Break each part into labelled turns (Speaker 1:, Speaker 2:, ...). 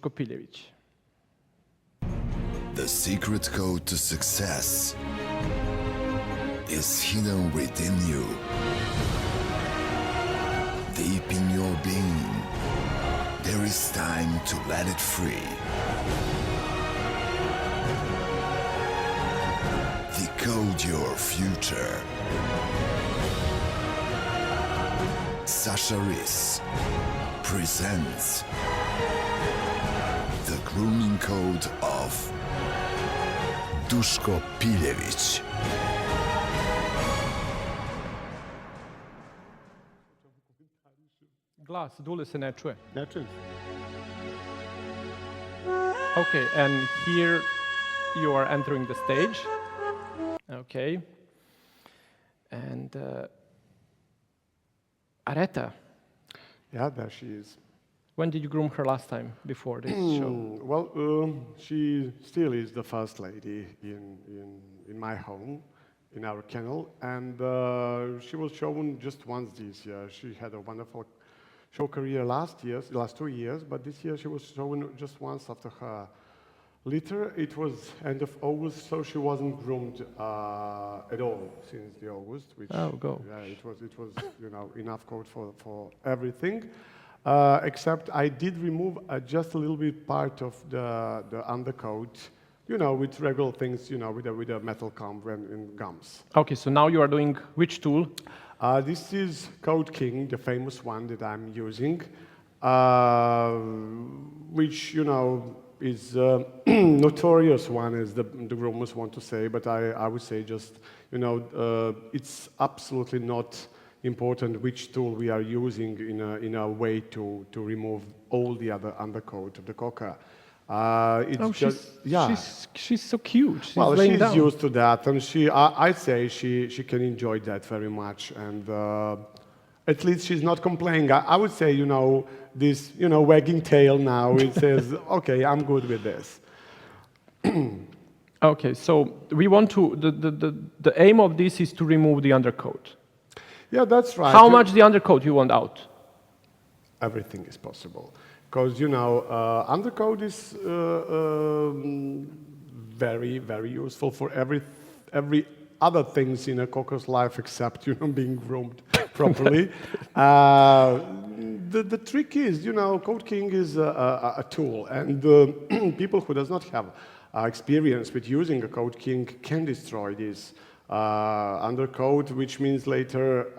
Speaker 1: Piljević.
Speaker 2: The secret code to success is hidden within you. Deep in your being, there is time to let it free. Decode your future. Sasha Riss presents the grooming code of Duško Piljević.
Speaker 1: Glas, Dule se ne čuje.
Speaker 3: Ne čujem se.
Speaker 1: Okay, and here you are entering the stage. Okay. And Areta,
Speaker 3: Yeah, there she is.
Speaker 1: when did you groom her last time before this show?
Speaker 3: Well, she still is the first lady in my home, in our kennel, and she was shown just once this year. She had a wonderful show career last 2 years, but this year she was shown just once after her litter. It was end of August, so she wasn't groomed at all since the August. Which,
Speaker 1: Oh, go.
Speaker 3: Yeah, it was enough coat for everything. Except I did remove just a little bit part of the undercoat, with regular things, with a metal comb and gums.
Speaker 1: Okay, so now you are doing which tool?
Speaker 3: This is Coat King, the famous one that I'm using, which, is a notorious one, as the groomers want to say, but I would say just, it's absolutely not important which tool we are using in a way to remove all the other undercoat of the cocker.
Speaker 1: She's so cute. She's
Speaker 3: Well,
Speaker 1: laying
Speaker 3: she's
Speaker 1: down.
Speaker 3: used to that, and I'd say she can enjoy that very much, and at least she's not complaining. I would say, this, wagging tail now, it says, okay, I'm good with this.
Speaker 1: Okay, so we want to, the aim of this is to remove the undercoat.
Speaker 3: Yeah, that's right.
Speaker 1: How much the undercoat you want out?
Speaker 3: Everything is possible, because undercoat is very, very useful for every other things in a cocker's life except being groomed properly. The trick is, Coat King is a tool, and people who does not have experience with using a Coat King can destroy this undercoat, which means later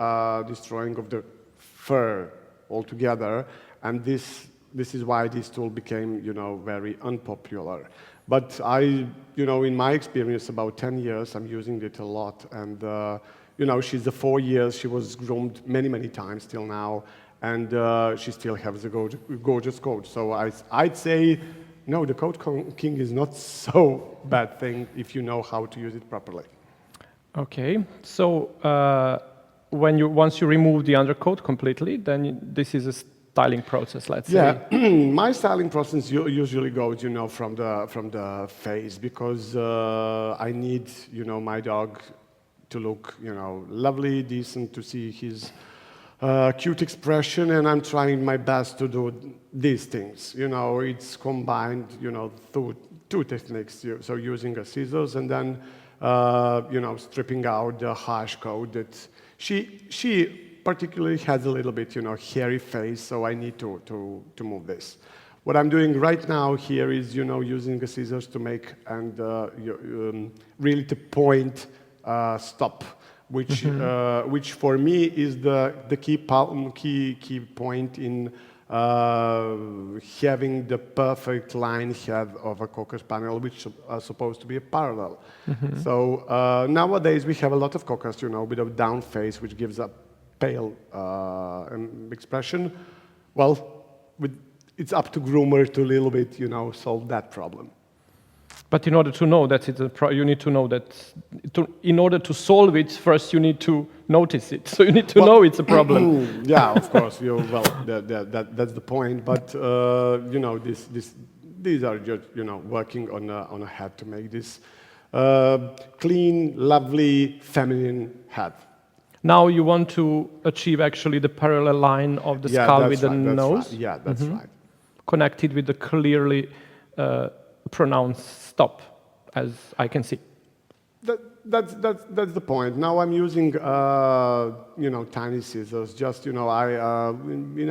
Speaker 3: destroying of the fur altogether, and this is why this tool became, very unpopular. But in my experience, about 10 years, I'm using it a lot, and she's the 4 years, she was groomed many, many times till now, and she still has a gorgeous coat. So I'd say, no, the Coat King is not so bad thing if you know how to use it properly.
Speaker 1: Okay, so once you remove the undercoat completely, then this is a styling process, let's say.
Speaker 3: Yeah, my styling process usually goes, from the face, because I need, my dog to look, lovely, decent, to see his cute expression, and I'm trying my best to do these things. It's combined, through two techniques. So using a scissors and then, stripping out the harsh coat that she particularly has a little bit, hairy face, so I need to move this. What I'm doing right now here is, using the scissors to make and really to point stop, which for me is the key point in having the perfect line head of a Cocker Spaniel, which are supposed to be a parallel. So nowadays we have a lot of Cockers, with a down face, which gives a pale expression. Well, it's up to groomer to a little bit, solve that problem.
Speaker 1: But in order to know that you need to know that, in order to solve it, first you need to notice it. So you need to know it's a problem.
Speaker 3: Yeah, of course. That's the point. But these are just working on a head to make this clean, lovely, feminine head.
Speaker 1: Now you want to achieve actually the parallel line of the skull with the nose.
Speaker 3: Right. Yeah, that's right.
Speaker 1: connected with the clearly pronounced stop, as I can see.
Speaker 3: That's the point. Now I'm using tiny scissors. Just in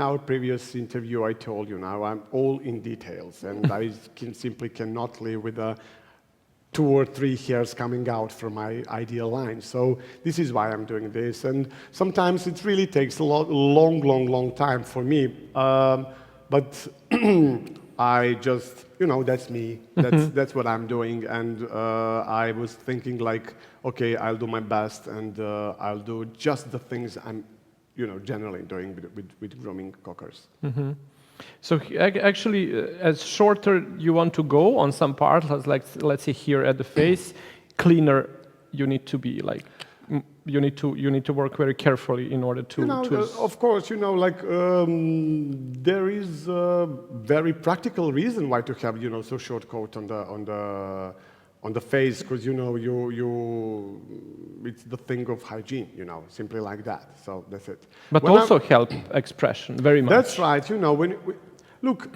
Speaker 3: our previous interview I told you now I'm all in details, and I simply cannot live with 2 or 3 hairs coming out from my ideal line. So this is why I'm doing this, and sometimes it really takes a long time for me. But I just, that's me. That's what I'm doing, and I was thinking like, okay, I'll do my best, and I'll do just the things I'm, generally doing with grooming cockers.
Speaker 1: Mm-hmm. So actually, as shorter you want to go on some parts, as like let's say here at the face, cleaner you need to be. Like you need to work very carefully in order to.
Speaker 3: Of course, there is a very practical reason why to have so short coat on the face, because it's the thing of hygiene, simply like that. So that's it.
Speaker 1: But also help expression very much.
Speaker 3: That's right. Look,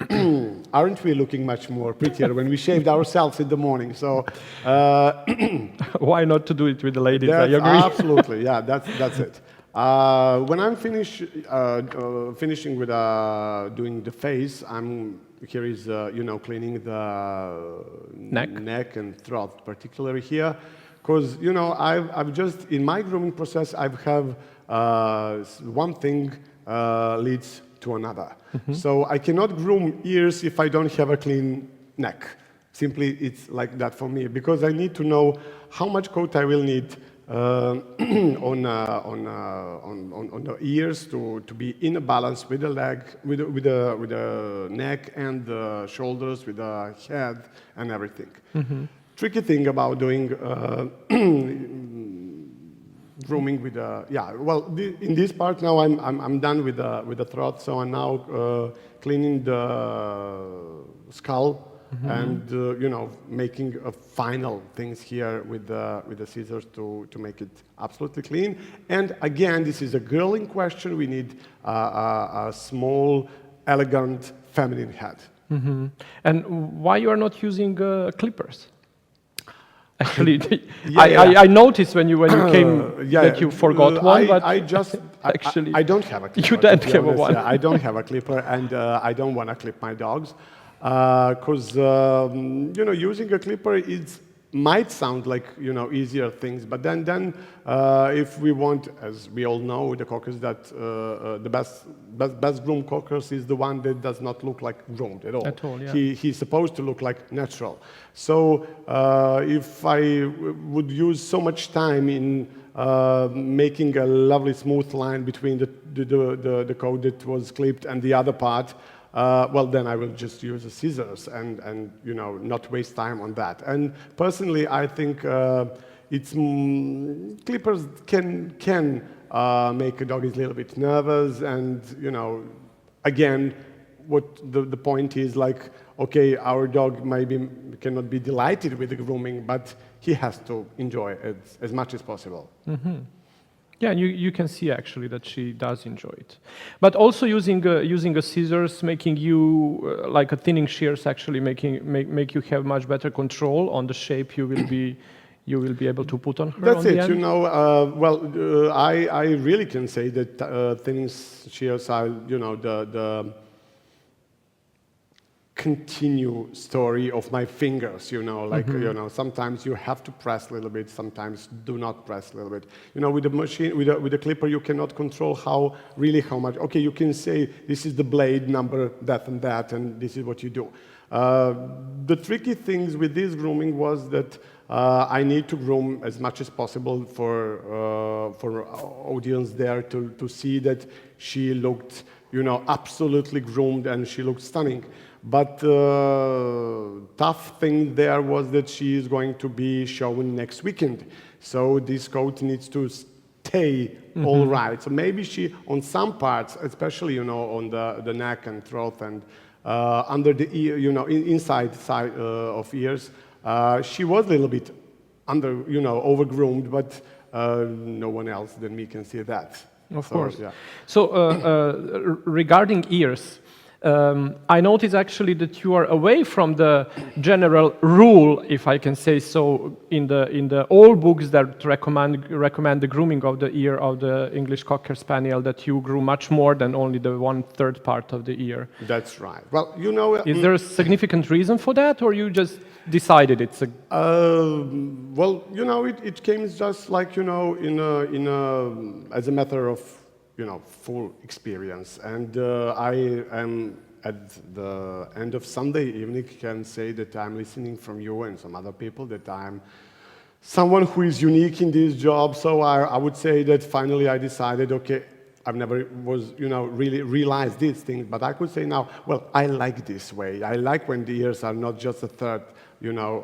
Speaker 3: aren't we looking much more prettier when we shaved ourselves in the morning? So
Speaker 1: why not to do it with the ladies? I agree.
Speaker 3: Absolutely, yeah. That's it. When I'm finishing with doing the face, here is cleaning the neck and throat, particularly here, because I've just in my grooming process I have one thing leads to another. Mm-hmm. So I cannot groom ears if I don't have a clean neck. Simply, it's like that for me, because I need to know how much coat I will need on the ears to be in a balance with the leg, with the neck and the shoulders, with the head and everything. Mm-hmm. Tricky thing about doing grooming with in this part now I'm done with the throat, so I'm now cleaning the skull. Mm-hmm. And making final things here with the scissors to make it absolutely clean. And again, this is a girling question. We need a small, elegant, feminine head.
Speaker 1: Mm-hmm. And why you are not using clippers? Actually, I noticed when you came that you forgot one, but
Speaker 3: I don't have a clipper.
Speaker 1: You don't have one.
Speaker 3: I don't have a clipper, and I don't want to clip my dogs. Because using a clipper might sound like easier things, but then if we want, as we all know, the cockers that the best groomed cockers is the one that does not look like groomed at all.
Speaker 1: At all, yeah.
Speaker 3: He's supposed to look like natural. So if I would use so much time in making a lovely smooth line between the coat that was clipped and the other part. Well, then I will just use the scissors and not waste time on that. And personally, I think clippers can make a dog a little bit nervous. And again, what the point is like, okay, our dog maybe cannot be delighted with the grooming, but he has to enjoy it as much as possible.
Speaker 1: Mm-hmm. Yeah, you can see actually that she does enjoy it, but also using a scissors, making you like a thinning shears, actually make you have much better control on the shape you will be able to put on her.
Speaker 3: That's
Speaker 1: on
Speaker 3: it.
Speaker 1: The end.
Speaker 3: I really can say that thinning shears are the continue story of my fingers, mm-hmm. Sometimes you have to press a little bit, sometimes do not press a little bit. With the machine, with the clipper, you cannot control how much. Okay, you can say this is the blade number, that and that, and this is what you do. The tricky things with this grooming was that I need to groom as much as possible for audience there to see that she looked, absolutely groomed and she looked stunning. But tough thing there was that she is going to be shown next weekend. So this coat needs to stay mm-hmm. all right. So maybe she, on some parts, especially, on the neck and throat and under the ear, inside side of ears, she was a little bit over-groomed, but no one else than me can see that.
Speaker 1: Of course. Yeah. So regarding ears, I noticed actually that you are away from the general rule, if I can say so, in the old books that recommend the grooming of the ear of the English Cocker Spaniel, that you grew much more than only the 1/3 part of the ear.
Speaker 3: That's right. Well, you know...
Speaker 1: Is there a significant reason for that, or you just decided it's a...
Speaker 3: well, you know, it came just like, you know, as a matter of, you know, full experience. And I am at the end of Sunday evening can say that I'm listening from you and some other people that I'm someone who is unique in this job. So I would say that finally I decided, okay, I've never was, you know, really realized these things, but I could say now, well, I like this way. I like when the ears are not just a third, you know,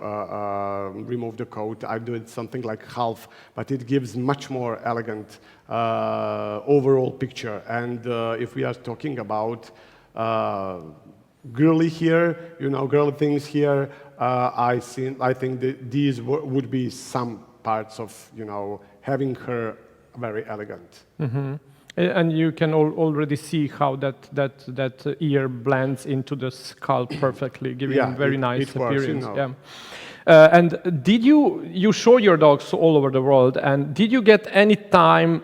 Speaker 3: remove the coat. I do it something like half, but it gives much more elegant overall picture. And if we are talking about girly here, you know, girly things here, I think that these would be some parts of, you know, having her very elegant.
Speaker 1: Mm-hmm. And you can already see how that ear blends into the skull perfectly, giving a very nice appearance.
Speaker 3: Works, you know.
Speaker 1: Yeah. And did you show your dogs all over the world? And did you get any time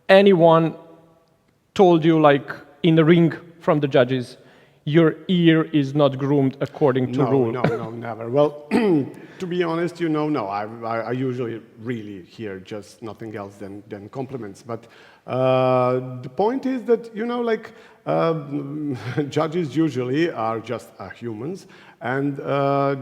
Speaker 1: anyone told you, like in the ring from the judges, your ear is not groomed according to rule?
Speaker 3: No, never. Well, to be honest, you know, no. I usually really hear just nothing else than compliments. But the point is that, you know, like judges usually are just humans, and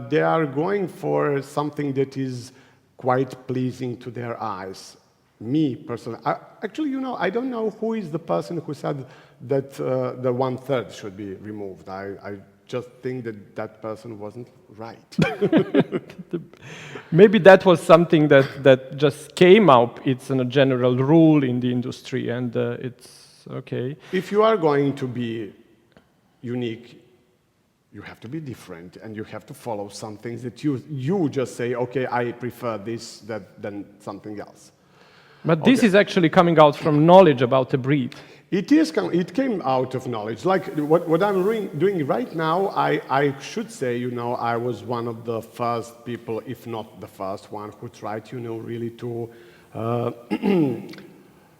Speaker 3: they are going for something that is quite pleasing to their eyes. Me personally, actually, you know, I don't know who is the person who said that the 1/3 should be removed. I just think that person wasn't right.
Speaker 1: Maybe that was something that just came up. It's a general rule in the industry, and it's okay.
Speaker 3: If you are going to be unique, you have to be different, and you have to follow some things that you just say, okay, I prefer this than something else.
Speaker 1: But this is actually coming out from knowledge about the breed.
Speaker 3: It came out of knowledge. Like what I'm doing right now, I should say, you know, I was one of the first people, if not the first one, who tried, you know, really to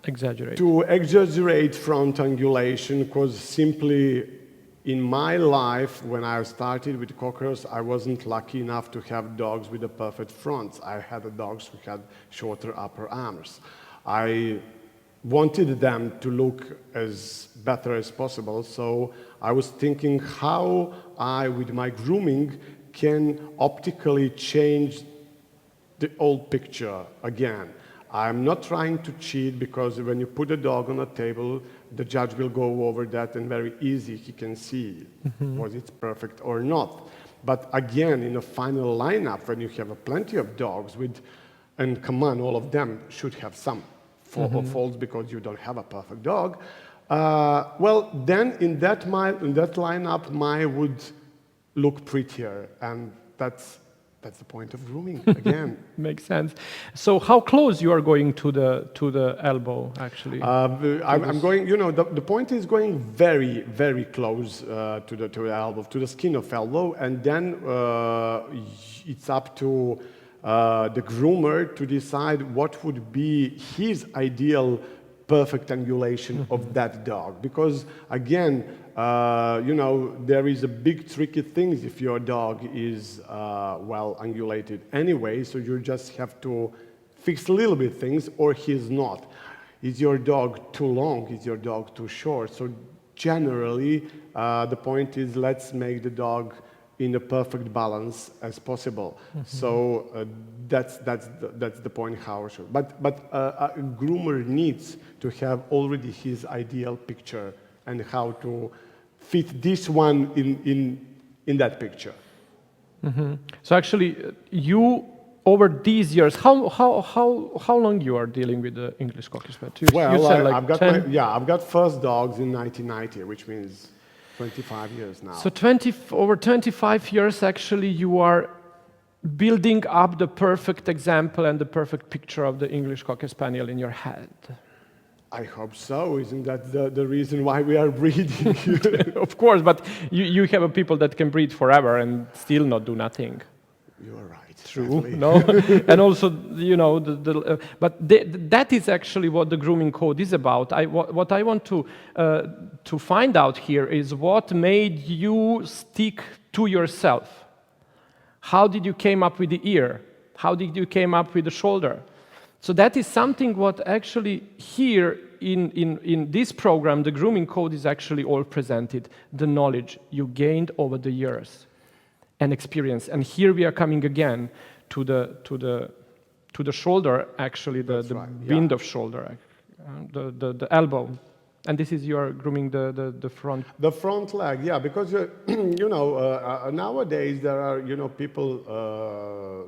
Speaker 3: exaggerate front angulation, because simply in my life, when I started with cockers, I wasn't lucky enough to have dogs with a perfect front. I had dogs who had shorter upper arms. I wanted them to look as better as possible, so I was thinking how I, with my grooming, can optically change the old picture again. I'm not trying to cheat, because when you put a dog on a table, the judge will go over that, and very easy he can see was it perfect or not. But again, in a final lineup, when you have plenty of dogs with, and come on, all of them should have some faults because you don't have a perfect dog. Well, then in that lineup, mine would look prettier, and that's the point of grooming again.
Speaker 1: Makes sense. So how close you are going to the elbow, actually?
Speaker 3: I'm going. You know, the point is going very, very close to the elbow, to the skin of elbow, and then it's up to the groomer to decide what would be his ideal perfect angulation of that dog. Because again, you know, there is a big tricky thing if your dog is well angulated anyway, so you just have to fix a little bit things, or he's not. Is your dog too long? Is your dog too short? So generally, the point is, let's make the dog in a perfect balance as possible. So that's the point. How should, but a groomer needs to have already his ideal picture and how to fit this one in that picture.
Speaker 1: So actually, you over these years, how long you are dealing with the English Cocker Spaniel?
Speaker 3: Well,
Speaker 1: you said like
Speaker 3: I've got first dogs in 1990, which means 25 years now.
Speaker 1: So over 25 years, actually, you are building up the perfect example and the perfect picture of the English Cocker Spaniel in your head.
Speaker 3: I hope so. Isn't that the reason why we are breeding?
Speaker 1: Of course, but you have people that can breed forever and still not do nothing.
Speaker 3: You are right.
Speaker 1: True,
Speaker 3: sadly.
Speaker 1: no, and also that is actually what the grooming code is about. What I want to find out here is what made you stick to yourself. How did you came up with the ear? How did you came up with the shoulder? So that is something what actually here in this program, the grooming code is actually all presented, the knowledge you gained over the years and experience. And here we are coming again to the shoulder, actually the
Speaker 3: right,
Speaker 1: bind of shoulder, the elbow. And this is your grooming the front.
Speaker 3: The front leg, yeah, because nowadays there are people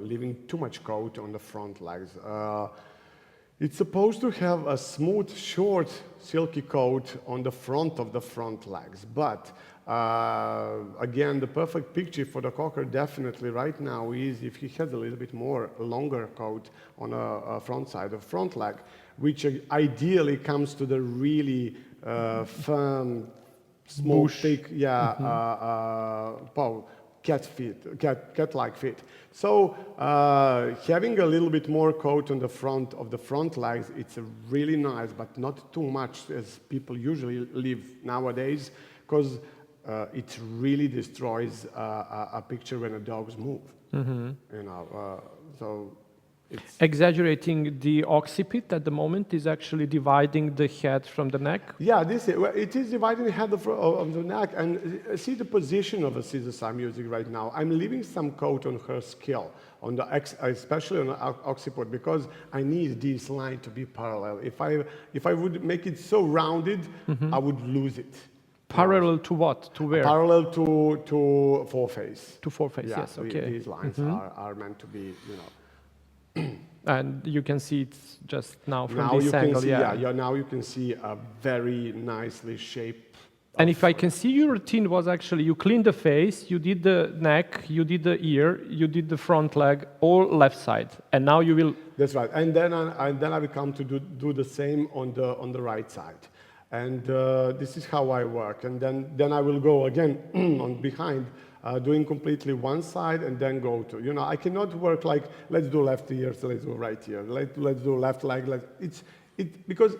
Speaker 3: leaving too much coat on the front legs. It's supposed to have a smooth, short, silky coat on the front of the front legs, but again, the perfect picture for the cocker definitely right now is if he has a little bit more longer coat on a front side of front leg, which ideally comes to the really firm, small, thick, cat-like fit. So having a little bit more coat on the front of the front legs, it's really nice, but not too much as people usually leave nowadays, because it really destroys a picture when the dogs move. So it's
Speaker 1: Exaggerating the occiput at the moment is actually dividing the head from the neck.
Speaker 3: yeah, it is dividing the head of the neck, and see the position of the scissors I'm using right now. I'm leaving some coat on her skill, on the especially on the occiput, because I need this line to be parallel. If I would make it so rounded, I would lose it.
Speaker 1: Parallel to what? To where?
Speaker 3: Parallel to foreface.
Speaker 1: To foreface,
Speaker 3: Yeah,
Speaker 1: yes, okay.
Speaker 3: These lines are meant to be,
Speaker 1: And you can see it just now from
Speaker 3: now
Speaker 1: this
Speaker 3: you can
Speaker 1: angle,
Speaker 3: see,
Speaker 1: yeah.
Speaker 3: now you can see a very nicely shaped.
Speaker 1: And if I can see, your routine was actually you cleaned the face, you did the neck, you did the ear, you did the front leg, all left side, and now you will.
Speaker 3: That's right. And then I will come to do the same on the right side. And this is how I work. And then I will go again on behind, doing completely one side and then go to, I cannot work like, let's do left ear, so let's do right ear. Let's do left leg. Because,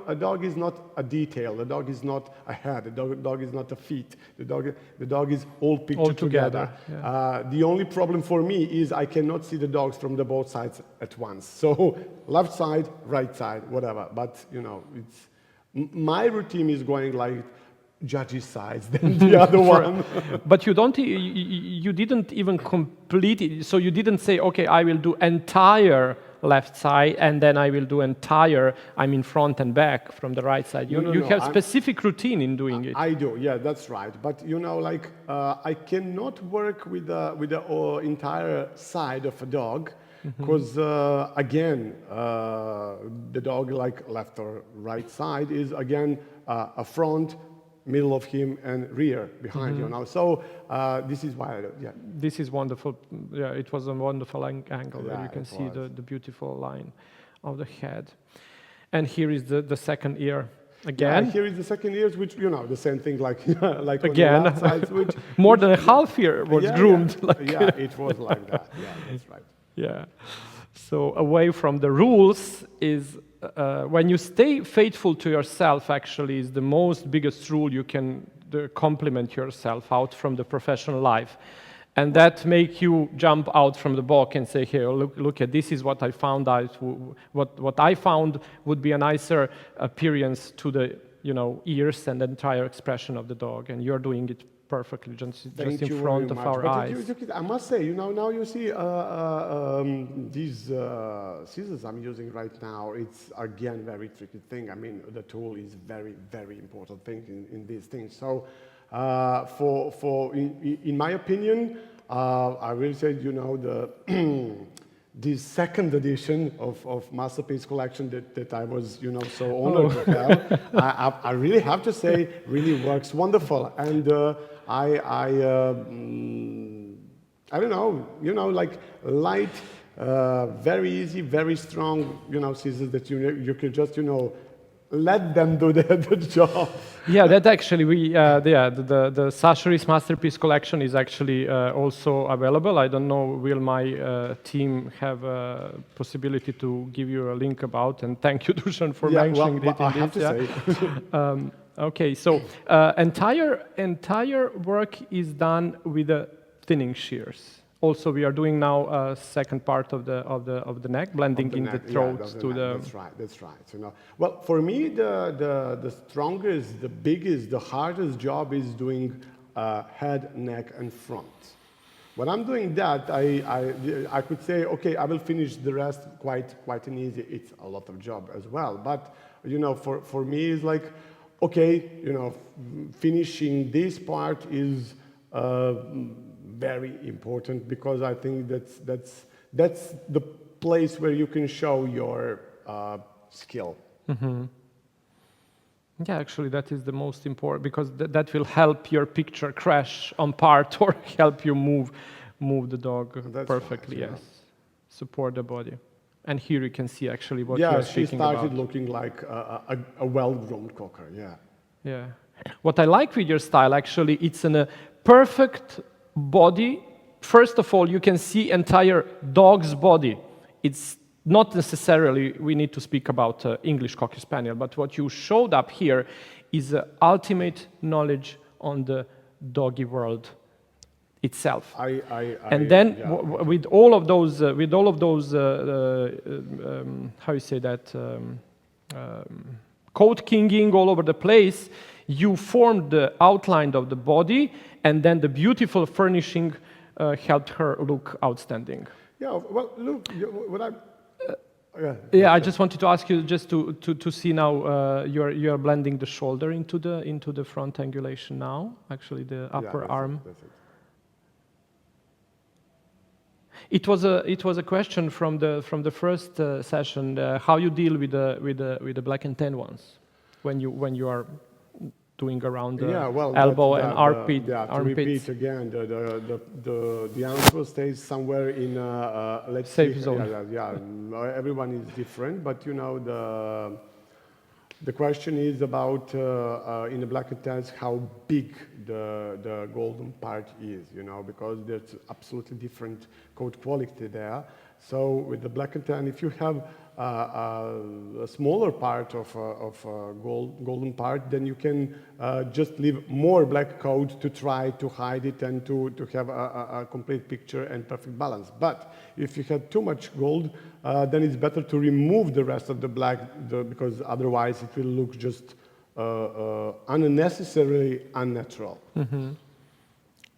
Speaker 3: a dog is not a detail. The dog is not a head. The dog is not a feet. The dog is all pictured together.
Speaker 1: Yeah.
Speaker 3: The only problem for me is I cannot see the dogs from the both sides at once. So left side, right side, whatever. But, my routine is going like judge's sides than the other one.
Speaker 1: But you didn't even complete it. So you didn't say, okay, I will do entire left side and then I will do entire, front and back from the right side. You have specific routine in doing it.
Speaker 3: I do, yeah, that's right. But I cannot work with the entire side of a dog. Because again, the dog like left or right side is again a front, middle of him, and rear behind So this is why,
Speaker 1: This is wonderful. Yeah, it was a wonderful angle where you can see the beautiful line of the head. And here is the second ear again.
Speaker 3: Here is the second ear, which the same thing like
Speaker 1: again.
Speaker 3: on the left side, which
Speaker 1: More than a half ear was groomed.
Speaker 3: Yeah, it was like that. Yeah, that's right.
Speaker 1: Yeah. So away from the rules is when you stay faithful to yourself, actually, is the most biggest rule you can compliment yourself out from the professional life. And that make you jump out from the box and say, here, look at this is what I found out. What I found would be a nicer appearance to the ears and the entire expression of the dog. And you're doing it perfectly, just in front of our eyes.
Speaker 3: I must say, now you see these scissors I'm using right now. It's again very tricky thing. The tool is very, very important thing in these things. So, in my opinion, I will say, the second edition of Masterpiece Collection that I was, so honored to have, I really have to say, really works wonderful. And I don't know, like light, very easy, very strong, scissors that you can just, let them do the job.
Speaker 1: Yeah, that actually the Sachery's Masterpiece collection is actually also available. I don't know, will my team have a possibility to give you a link about? And thank you, Dusan, for mentioning it.
Speaker 3: I have to say.
Speaker 1: Okay, so entire work is done with the thinning shears. Also, we are doing now a second part of the neck, blending in the throat to the.
Speaker 3: That's right. You know, well, for me, the strongest, the biggest, the hardest job is doing head, neck, and front. When I'm doing that, I could say, okay, I will finish the rest quite an easy. It's a lot of job as well, but you know, for me, it's like, okay, you know, finishing this part is. Very important because I think that's the place where you can show your skill.
Speaker 1: Mm-hmm. Yeah, actually, that is the most important because that will help your picture crash on part or help you move the dog perfectly. Right, yes, support the body. And here you can see actually what you are speaking about.
Speaker 3: Yeah, she started looking like a well-grown cocker. Yeah.
Speaker 1: Yeah. What I like with your style, actually, it's a perfect body. First of all, you can see entire dog's body. It's not necessarily we need to speak about English Cocker Spaniel, but what you showed up here is ultimate knowledge on the doggy world itself. With all of those, how you say that, coat kinging all over the place, you formed the outline of the body, and then the beautiful furnishing helped her look outstanding.
Speaker 3: Yeah, well, look, what I...
Speaker 1: I just wanted to ask you just to see now you are blending the shoulder into the front angulation now, actually the upper arm. It was a question from the first session how you deal with the black and tan ones when you are doing around the elbow and armpit.
Speaker 3: To repeat again, the answer stays somewhere in let's
Speaker 1: safe zone.
Speaker 3: Everyone is different, but you know the question is about in the black and tans how big the golden part is, you know, because there's absolutely different coat quality there. So with the black and tan, if you have a smaller part of golden part, then you can just leave more black coat to try to hide it and to have a complete picture and perfect balance. But if you have too much gold, then it's better to remove the rest of the black because otherwise it will look just unnecessarily unnatural.
Speaker 1: Mm-hmm.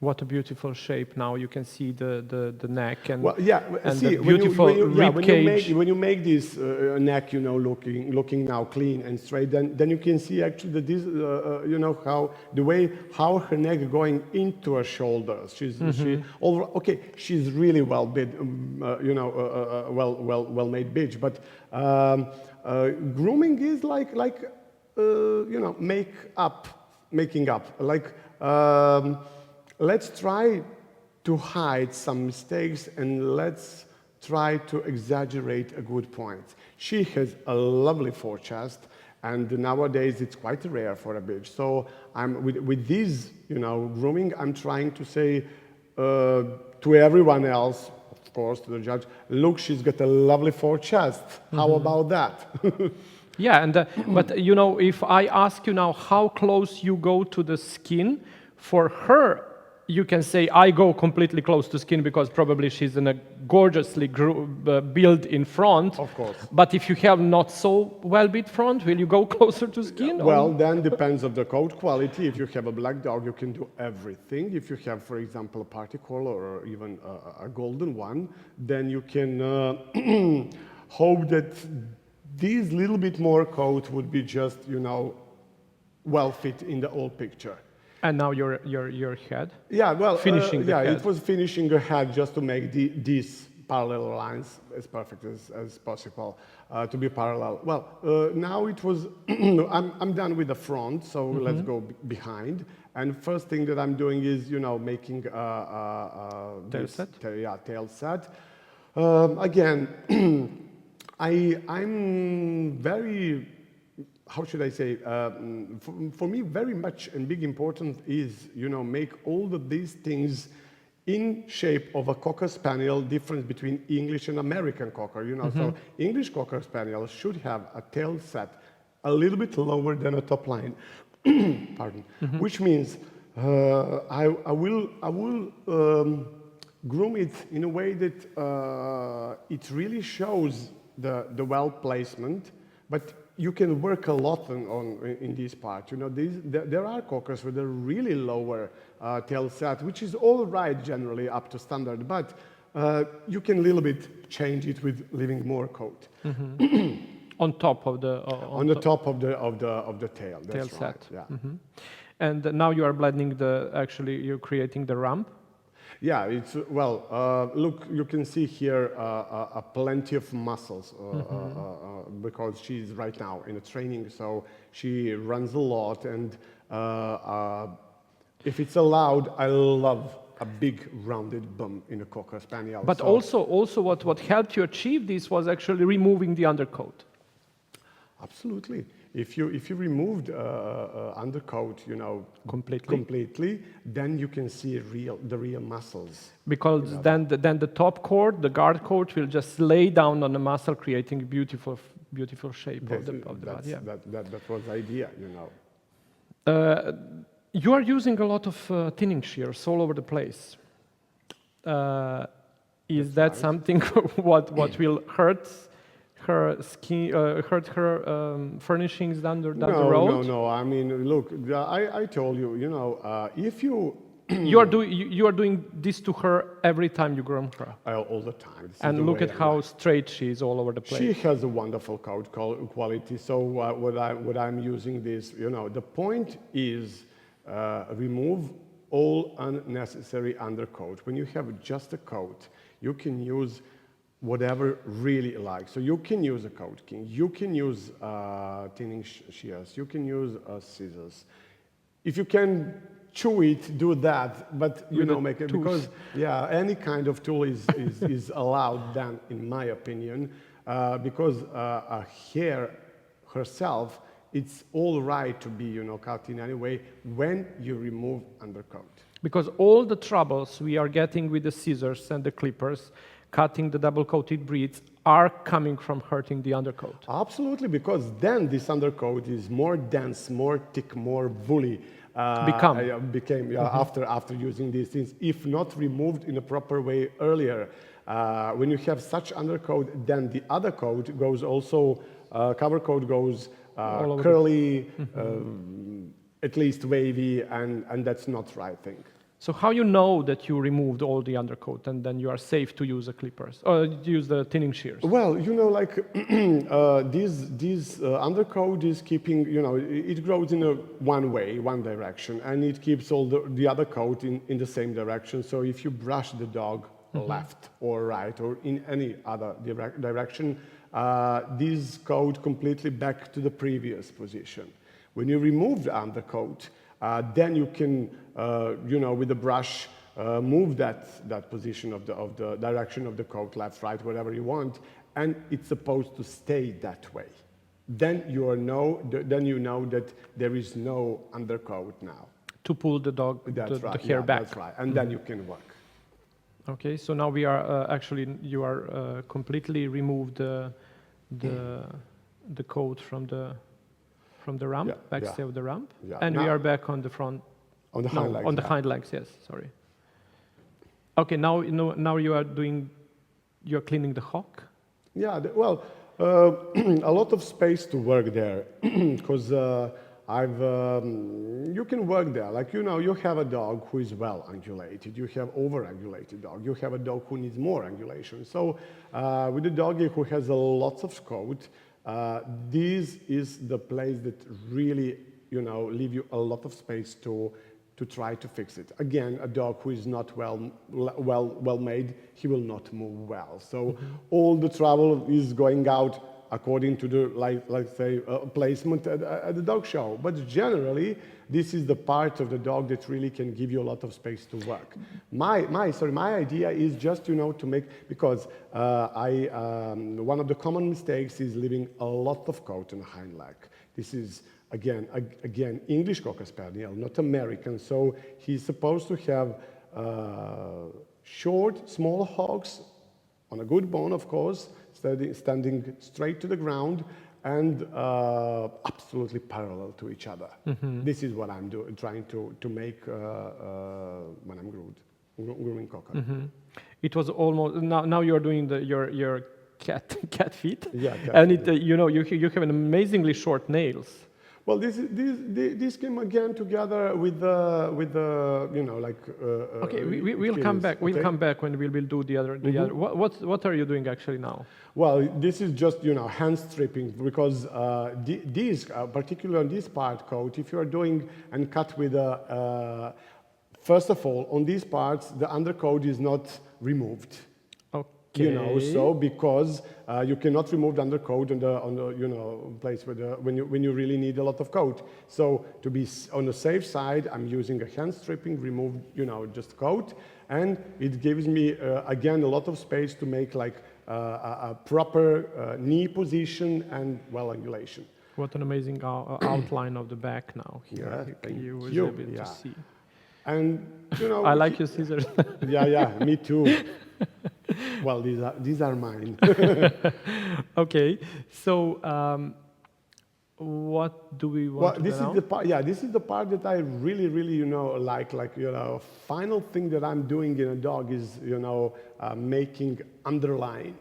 Speaker 1: What a beautiful shape! Now you can see the neck and
Speaker 3: and
Speaker 1: the beautiful rib cage.
Speaker 3: When you make this neck, you know, looking now clean and straight, then you can see actually that this, you know, how her neck going into her shoulders. She's really well built, you know, well made bitch. But grooming is like you know, making up like. Let's try to hide some mistakes and let's try to exaggerate a good point. She has a lovely forechest, and nowadays it's quite rare for a bitch. So with this, you know, grooming, I'm trying to say to everyone else, of course, to the judge, look, she's got a lovely forechest. How about that?
Speaker 1: Yeah, and but you know, if I ask you now how close you go to the skin, for her, you can say, I go completely close to skin because probably she's in a gorgeously built in front.
Speaker 3: Of course.
Speaker 1: But if you have not so well-built front, will you go closer to skin?
Speaker 3: Well, then depends on the coat quality. If you have a black dog, you can do everything. If you have, for example, a party color or even a golden one, then you can hope that this little bit more coat would be just, you know, well fit in the whole picture.
Speaker 1: And now your head?
Speaker 3: Yeah, well,
Speaker 1: finishing the head.
Speaker 3: It was finishing the head just to make these parallel lines as perfect as possible to be parallel. Well, now it was, I'm done with the front, so let's go behind. And first thing that I'm doing is, you know, making
Speaker 1: tail set.
Speaker 3: Tail set. Again, I'm very how should I say, for me, very much and big important is, make all of these things in shape of a Cocker Spaniel, difference between English and American Cocker, So English Cocker Spaniel should have a tail set a little bit lower than a top line, pardon, which means I will groom it in a way that it really shows the well placement, but you can work a lot in this part. There are cockers with a really lower tail set, which is all right generally up to standard, but you can a little bit change it with leaving more coat.
Speaker 1: On top of the
Speaker 3: On the top of the tail. That's
Speaker 1: tail
Speaker 3: right.
Speaker 1: set.
Speaker 3: Yeah.
Speaker 1: And now you are blending you're creating the rump.
Speaker 3: Yeah, it's look, you can see here plenty of muscles because she's right now in a training, so she runs a lot, and if it's allowed, I love a big rounded bum in a Cocker Spaniel.
Speaker 1: But also what helped you achieve this was actually removing the undercoat.
Speaker 3: Absolutely. If you removed undercoat, completely, then you can see the real muscles.
Speaker 1: Because then the top coat, the guard coat, will just lay down on the muscle, creating a beautiful shape of the body. Yeah.
Speaker 3: That was the idea,
Speaker 1: You are using a lot of thinning shears all over the place. Is that right? Something what will hurt her skin, hurt her furnishings down the road?
Speaker 3: No. I mean, look, I told you, if you
Speaker 1: you are doing this to her every time you groom her.
Speaker 3: All the time.
Speaker 1: And look at how straight she is all over the place.
Speaker 3: She has a wonderful coat quality. So what I'm using this, the point is remove all unnecessary undercoat. When you have just a coat, you can use whatever really you like. So you can use a coat king, you can use thinning shears, you can use scissors. If you can chew it, do that, but make it, because any kind of tool is allowed then, in my opinion, because a hair herself, it's all right to be cut in any way when you remove undercoat.
Speaker 1: Because all the troubles we are getting with the scissors and the clippers, cutting the double-coated breeds, are coming from hurting the undercoat.
Speaker 3: Absolutely, because then this undercoat is more dense, more thick, more woolly. Became after using these things, if not removed in a proper way earlier. When you have such undercoat, then the other coat goes also, cover coat goes curly, at least wavy, and that's not right thing.
Speaker 1: So how you know that you removed all the undercoat and then you are safe to use the clippers or use the thinning shears?
Speaker 3: Well, like this undercoat is keeping, it grows in one direction, and it keeps all the other coat in the same direction. So if you brush the dog left or right or in any other direction, this coat completely back to the previous position. When you remove the undercoat, then you can, with the brush, move that position of the direction of the coat, left, right, whatever you want, and it's supposed to stay that way. Then you know that there is no undercoat now.
Speaker 1: To pull the hair back.
Speaker 3: That's right, and then you can work.
Speaker 1: Okay, so now we are you are completely removed the coat from the rump, backstay of the rump, and we are back on the front.
Speaker 3: On the hind legs.
Speaker 1: On the hind legs, yes. Sorry. Okay, now you are cleaning the hock.
Speaker 3: Yeah, a lot of space to work there, because you can work there. Like you have a dog who is well undulated. You have over-undulated dog. You have a dog who needs more undulation. So with a doggy who has lots of coat, this is the place that really, leave you a lot of space to try to fix it. Again, a dog who is not well made, he will not move well. So all the trouble is going out according to the, let's say, placement at the dog show. But generally, this is the part of the dog that really can give you a lot of space to work. My idea is just, to make, because one of the common mistakes is leaving a lot of coat on the hind leg. This is, again, English Cocker Spaniel, not American. So he's supposed to have short, small hocks on a good bone, of course, standing straight to the ground and absolutely parallel to each other. This is what I'm trying to make when I'm grooming Cocker.
Speaker 1: It was almost now you're doing your cat feet,
Speaker 3: Yeah,
Speaker 1: and you have an amazingly short nails.
Speaker 3: Well, this came again together with the
Speaker 1: Okay, we'll come back. We'll come back when we will do the other. What are you doing actually now?
Speaker 3: Well, this is just hand stripping because particularly on this part coat, if you are doing and cut with a first of all on these parts the undercoat is not removed.
Speaker 1: Okay.
Speaker 3: So because you cannot remove the undercoat on the place when you really need a lot of coat. So to be on the safe side, I'm using a hand stripping, remove just coat, and it gives me again a lot of space to make like a proper knee position and well angulation.
Speaker 1: What an amazing outline of the back now here.
Speaker 3: Yeah, thank
Speaker 1: you will
Speaker 3: you.
Speaker 1: be able to see.
Speaker 3: And
Speaker 1: I like your scissors.
Speaker 3: Yeah, me too. Well, these are mine.
Speaker 1: Okay, so what do we want
Speaker 3: Well,
Speaker 1: to
Speaker 3: this
Speaker 1: do
Speaker 3: is
Speaker 1: now?
Speaker 3: the part. Yeah, this is the part that I really, like. Final thing that I'm doing in a dog is making underline.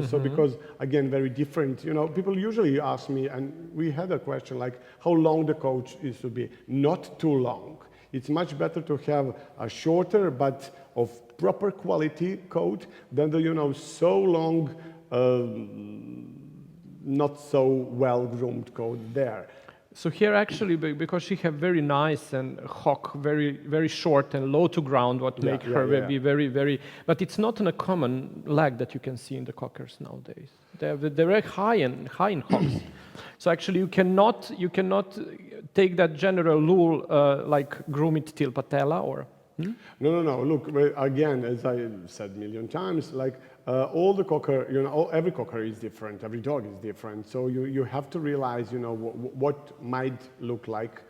Speaker 3: So because again, very different. People usually ask me, and we had a question like how long the coat is to be. Not too long. It's much better to have a shorter but of proper quality coat than the so long, not so well groomed coat there.
Speaker 1: So here actually, because she have very nice and hock, very very short and low to ground, what make her be very very. But it's not a common leg that you can see in the cockers nowadays. They're very high in hocks. So actually, you cannot take that general rule like groom it till patella or.
Speaker 3: No. Look, again, as I said a million times, like all the cocker, every cocker is different. Every dog is different. So you have to realize, what might look like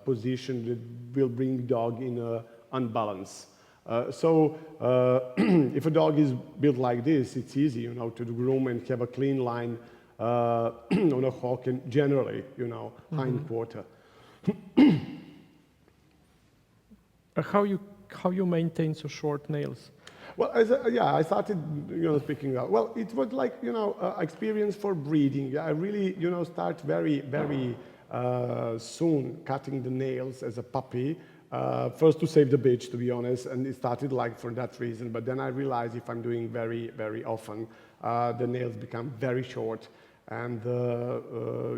Speaker 3: position that will bring dog in a unbalance. If a dog is built like this, it's easy, to groom and have a clean line on a hock and generally, hind quarter.
Speaker 1: How you maintain so short nails?
Speaker 3: Well, I started, speaking out. Well, it was like, experience for breeding. I really, start very, very soon cutting the nails as a puppy. First to save the bitch, to be honest, and it started like for that reason. But then I realized if I'm doing very, very often, the nails become very short, and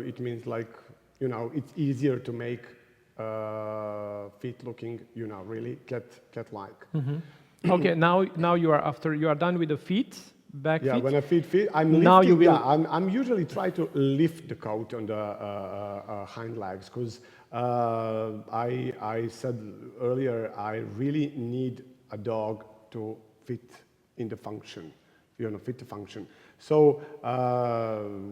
Speaker 3: it means like, it's easier to make feet looking, really cat-like.
Speaker 1: Okay, now you are done with the feet, back
Speaker 3: Yeah,
Speaker 1: feet.
Speaker 3: when I feet, I'm lifting.
Speaker 1: Now you will.
Speaker 3: Yeah, I'm usually try to lift the coat on the hind legs because I said earlier I really need a dog to fit in the function, fit the function. So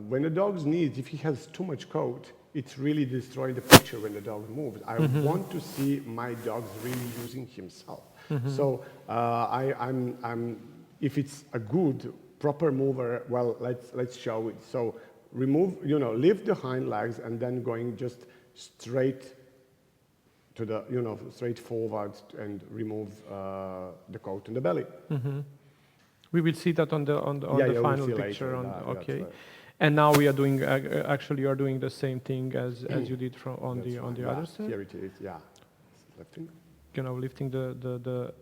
Speaker 3: when a dog's needs, if he has too much coat, it's really destroying the picture when the dog moves. I want to see my dog's really using himself. So I'm if it's a good proper mover, well, let's show it. So remove, lift the hind legs and then going just straight to the, straight forward and remove the coat and the belly.
Speaker 1: We will see that on the
Speaker 3: we'll
Speaker 1: final
Speaker 3: see
Speaker 1: picture.
Speaker 3: later.
Speaker 1: Okay. And now we are doing, actually you are doing the same thing as you did on the other side?
Speaker 3: Here it is, yeah. Lifting.
Speaker 1: Lifting the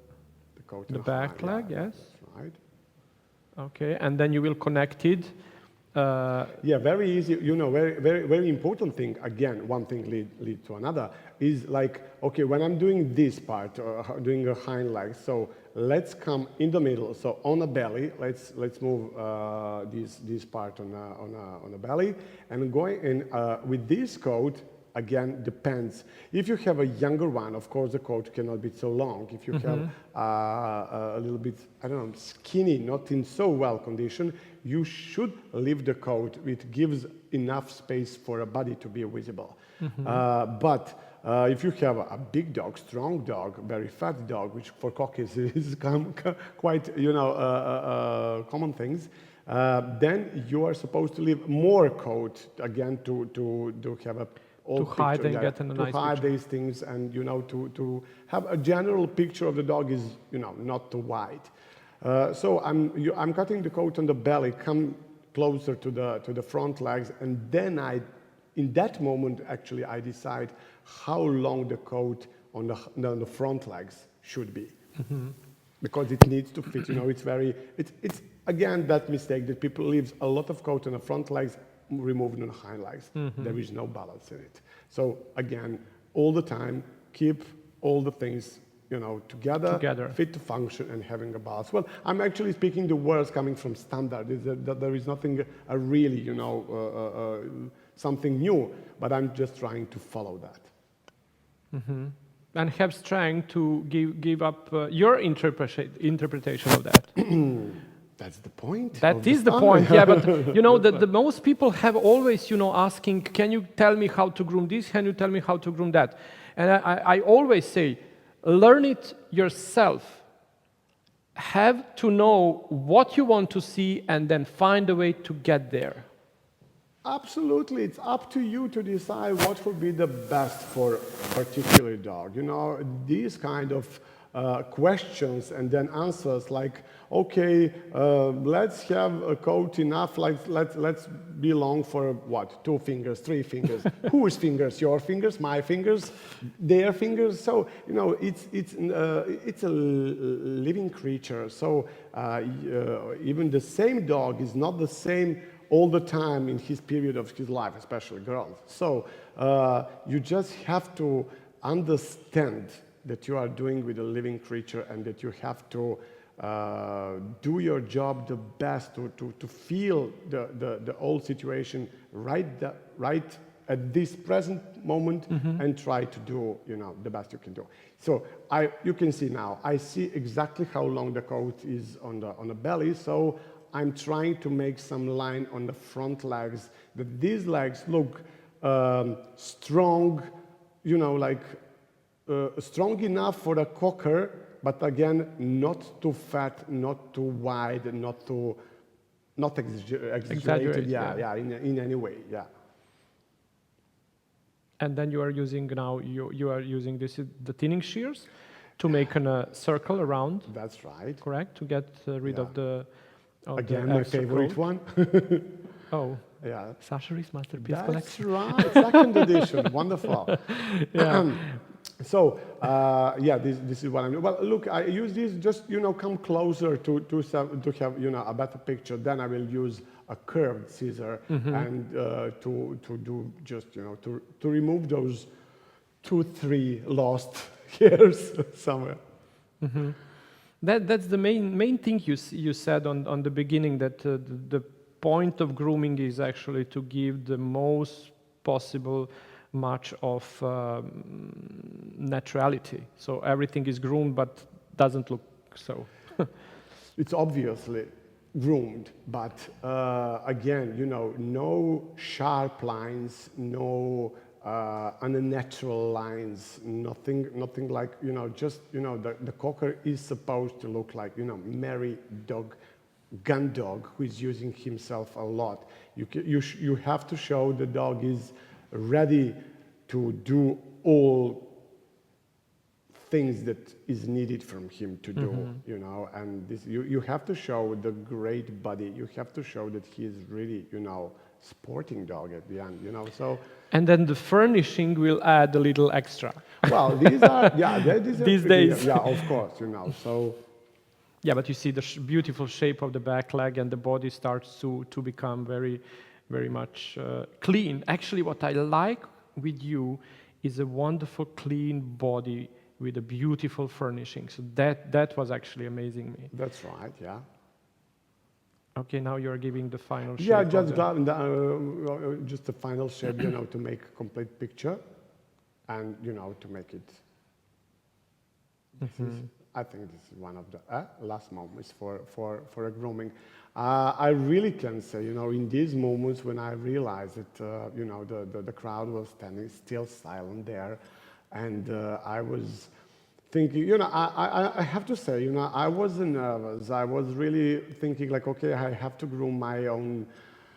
Speaker 3: Coat
Speaker 1: the back leg, yes.
Speaker 3: That's right.
Speaker 1: Okay, and then you will connect it.
Speaker 3: Yeah, very easy. Very, very, very important thing. Again, one thing lead to another is like, okay, when I'm doing this part, doing a hind leg, so let's come in the middle. So on the belly, let's move this part on the belly, and going in with this coat, again, depends. If you have a younger one, of course, the coat cannot be so long. If you have a little bit, I don't know, skinny, not in so well condition, you should leave the coat. It gives enough space for a body to be visible. But if you have a big dog, strong dog, very fat dog, which for cockies is quite, you know, common things, then you are supposed to leave more coat again to have a
Speaker 1: to hide
Speaker 3: picture,
Speaker 1: and get a nice
Speaker 3: to hide
Speaker 1: picture.
Speaker 3: these things, and you know, to have a general picture of the dog is, you know, not too wide. So I'm cutting the coat on the belly, come closer to the front legs, and then in that moment, actually, I decide how long the coat on the front legs should be. Because it needs to fit, you know, it's again that mistake that people leave a lot of coat on the front legs, removed on the hind legs. There is no balance in it. So again, all the time, keep all the things, you know, together. Fit to function and having a balance. Well, I'm actually speaking the words coming from standard. That there is nothing really, you know, something new, but I'm just trying to follow that.
Speaker 1: And have strength to give up your interpretation of that.
Speaker 3: That's the point.
Speaker 1: That is the point, yeah. But you know, the most people have always, you know, asking, can you tell me how to groom this? Can you tell me how to groom that? And I always say, learn it yourself. Have to know what you want to see and then find a way to get there.
Speaker 3: Absolutely, it's up to you to decide what will be the best for a particular dog. You know, these kind of questions and then answers like, okay, let's have a coat enough, like let's be long for what, 2 fingers, 3 fingers. Whose fingers? Your fingers, my fingers, their fingers. So you know, it's a living creature. So even the same dog is not the same all the time in his period of his life, especially girls. So you just have to understand that you are doing with a living creature and that you have to do your job the best to feel the whole situation right at this present moment and try to do, you know, the best you can do. So you can see now, I see exactly how long the coat is on the belly, so I'm trying to make some line on the front legs, that these legs look strong, you know, like strong enough for a cocker, but again, not too fat, not too wide, not exaggerated, yeah, in any way, yeah.
Speaker 1: And then you are using now, you are using the thinning shears to make a circle around.
Speaker 3: That's right.
Speaker 1: Correct, to get rid of the
Speaker 3: again, my favorite one.
Speaker 1: Oh,
Speaker 3: yeah.
Speaker 1: Sachary's Masterpiece
Speaker 3: That's
Speaker 1: Collection.
Speaker 3: Right, second edition, wonderful.
Speaker 1: Yeah.
Speaker 3: So, yeah, this is what I'm doing. Well, look, I use this just, you know, come closer to have, you know, a better picture. Then I will use a curved scissor and to do just, you know, to remove those 2-3 lost hairs somewhere.
Speaker 1: That's the main thing you said on the beginning, that the point of grooming is actually to give the most possible much of naturality. So everything is groomed but doesn't look so.
Speaker 3: It's obviously groomed, but again, you know, no sharp lines, no unnatural lines, nothing like, you know, just, you know, the cocker is supposed to look like, you know, merry dog, gun dog who is using himself a lot. You have to show the dog is ready to do all things that is needed from him to do, you know, and this, you have to show the great body. You have to show that he is really, you know, sporting dog at the end, you know, so.
Speaker 1: And then the furnishing will add a little extra.
Speaker 3: Well, these are, yeah,
Speaker 1: these days.
Speaker 3: Yeah, of course, you know, so.
Speaker 1: Yeah, but you see the beautiful shape of the back leg, and the body starts to become very, very much clean. Actually, what I like with you is a wonderful, clean body with a beautiful furnishing. So that was actually amazing me.
Speaker 3: That's right, yeah.
Speaker 1: Okay, now you're giving the final shape.
Speaker 3: Yeah,
Speaker 1: of
Speaker 3: just
Speaker 1: the-
Speaker 3: just the final shape, to make a complete picture, and to make it. I think this is one of the last moments for a grooming. I really can say, in these moments when I realized that, the crowd was standing still silent there, and I was thinking, I have to say, I wasn't nervous. I was really thinking like, okay, I have to groom my own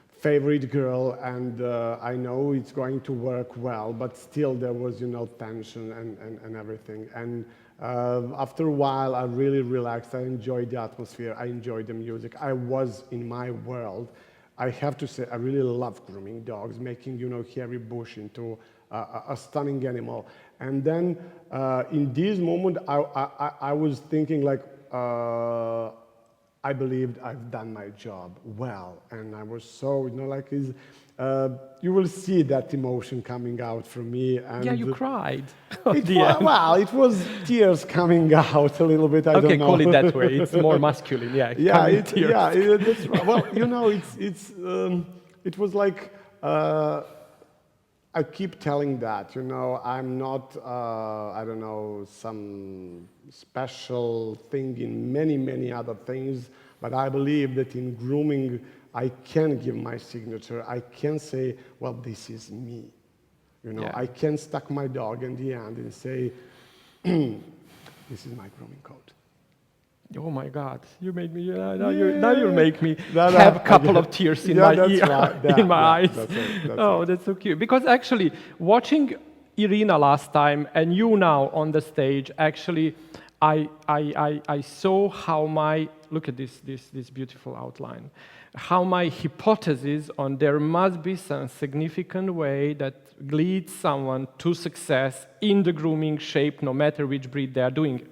Speaker 3: favorite girl, and I know it's going to work well, but still there was, tension and everything. And after a while, I really relaxed. I enjoyed the atmosphere. I enjoyed the music. I was in my world. I have to say, I really love grooming dogs, making, hairy bush into a stunning animal. And then in this moment, I was thinking like, I believed I've done my job well, and I was so, like, you will see that emotion coming out from me. And
Speaker 1: Yeah, you cried. at
Speaker 3: it
Speaker 1: the
Speaker 3: was,
Speaker 1: end.
Speaker 3: well, it was tears coming out a little bit. I
Speaker 1: Okay,
Speaker 3: don't know.
Speaker 1: call it that way. It's more masculine. Yeah.
Speaker 3: Yeah,
Speaker 1: coming tears.
Speaker 3: that's right. Well, it was like. I keep telling that, I'm not, I don't know, some special thing in many, many other things, but I believe that in grooming, I can give my signature. I can say, well, this is me.
Speaker 1: Yeah.
Speaker 3: I can stuck my dog in the end and say, this is my grooming code.
Speaker 1: Oh my God! You made me. Now you make me
Speaker 3: No, no,
Speaker 1: have a couple
Speaker 3: okay.
Speaker 1: of tears in
Speaker 3: Yeah,
Speaker 1: my
Speaker 3: that's
Speaker 1: ear,
Speaker 3: right. Yeah,
Speaker 1: in my
Speaker 3: yeah,
Speaker 1: eyes.
Speaker 3: that's it, that's
Speaker 1: Oh,
Speaker 3: right.
Speaker 1: that's so cute. Because actually, watching Irina last time and you now on the stage, actually, I saw how my look at this beautiful outline, how my hypothesis on there must be some significant way that leads someone to success in the grooming shape, no matter which breed they are doing.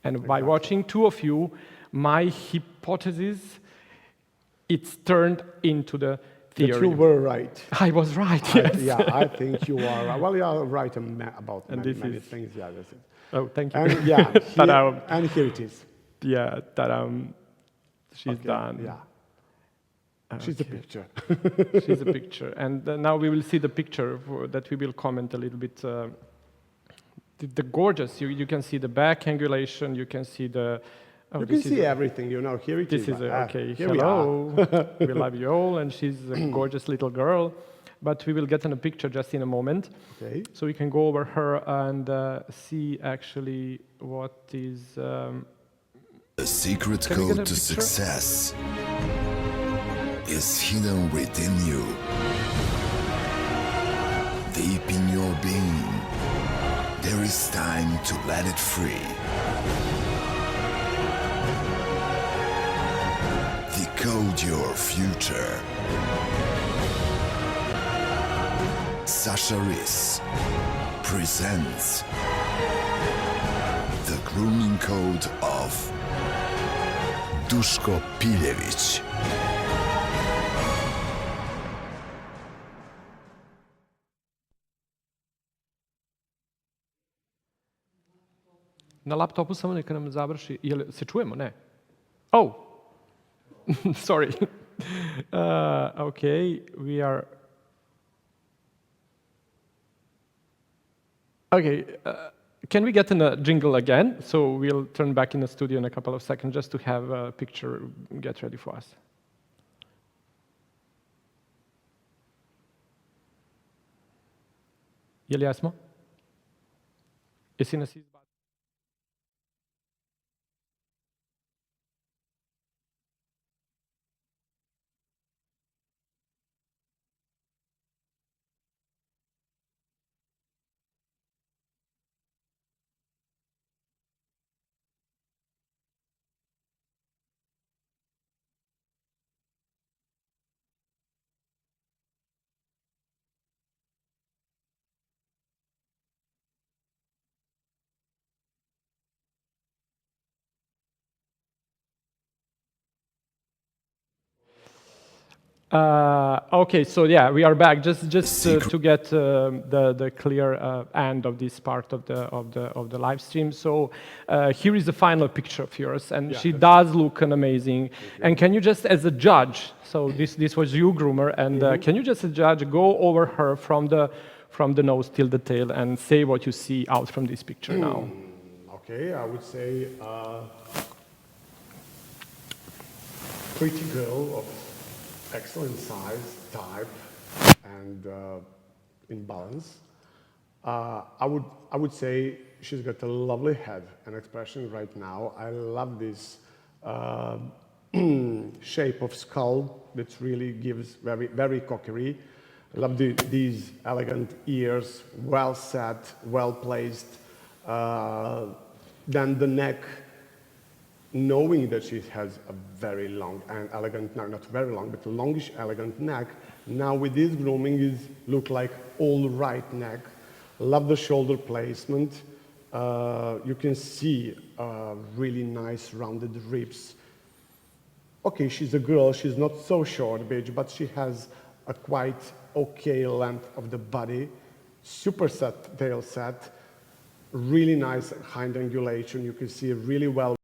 Speaker 1: And by watching two of you, my hypothesis, it's turned into the
Speaker 3: That you
Speaker 1: theory.
Speaker 3: were right.
Speaker 1: I was right, yes.
Speaker 3: Yeah, I think you are right. Well, you are right about
Speaker 1: And
Speaker 3: many,
Speaker 1: this
Speaker 3: many
Speaker 1: is-
Speaker 3: things. Yeah, that's it.
Speaker 1: Oh, thank you.
Speaker 3: And yeah,
Speaker 1: Ta-da.
Speaker 3: and here it is.
Speaker 1: Yeah, she's
Speaker 3: Okay,
Speaker 1: done.
Speaker 3: Yeah. She's a picture.
Speaker 1: She's a picture. And now we will see the picture that we will comment a little bit. The gorgeous, you can see the back angulation, you can see the... Oh,
Speaker 3: You can
Speaker 1: this is
Speaker 3: see everything, Here it is.
Speaker 1: This is okay.
Speaker 3: Here we are.
Speaker 1: Hello, we love you all, and she's a gorgeous little girl. But we will get in a picture just in a moment,
Speaker 3: Okay.
Speaker 1: so we can go over her and see actually what is.
Speaker 2: The secret
Speaker 1: Can we get
Speaker 2: code
Speaker 1: a
Speaker 2: to
Speaker 1: picture?
Speaker 2: success is hidden within you. Deep in your being, there is time to let it free. Decode your future. Sasha Riss presents the grooming code of Duško Piljević.
Speaker 1: Na laptopu samo neka nam završi. Jel se čujemo? Ne. Oh, sorry. Okay, we are. Okay, can we get in a jingle again? So we'll turn back in the studio in a couple of seconds just to have a picture get ready for us. Jel jesmo? Jesi nas izbacili? Okay, so yeah, we are back. Just
Speaker 2: Secret.
Speaker 1: to get the clear end of this part of the live stream. So here is the final picture of yours, and
Speaker 3: Yeah,
Speaker 1: she
Speaker 3: that's
Speaker 1: does look amazing. And can you just, as a judge, so this was you, groomer, and can you just, as a judge, go over her from the nose till the tail and say what you see out from this picture now?
Speaker 3: Okay, I would say pretty girl of excellent size, type, and in balance. I would say she's got a lovely head and expression right now. I love this shape of skull that really gives very cockery. I love these elegant ears, well set, well placed. Then the neck, knowing that she has a very long and elegant, no, not very long, but a longish, elegant neck. Now with this grooming, it look like all right neck. Love the shoulder placement. You can see really nice rounded ribs. Okay, she's a girl, she's not so short, bitch, but she has a quite okay length of the body. Super set, tail set. Really nice hind angulation. You can see really well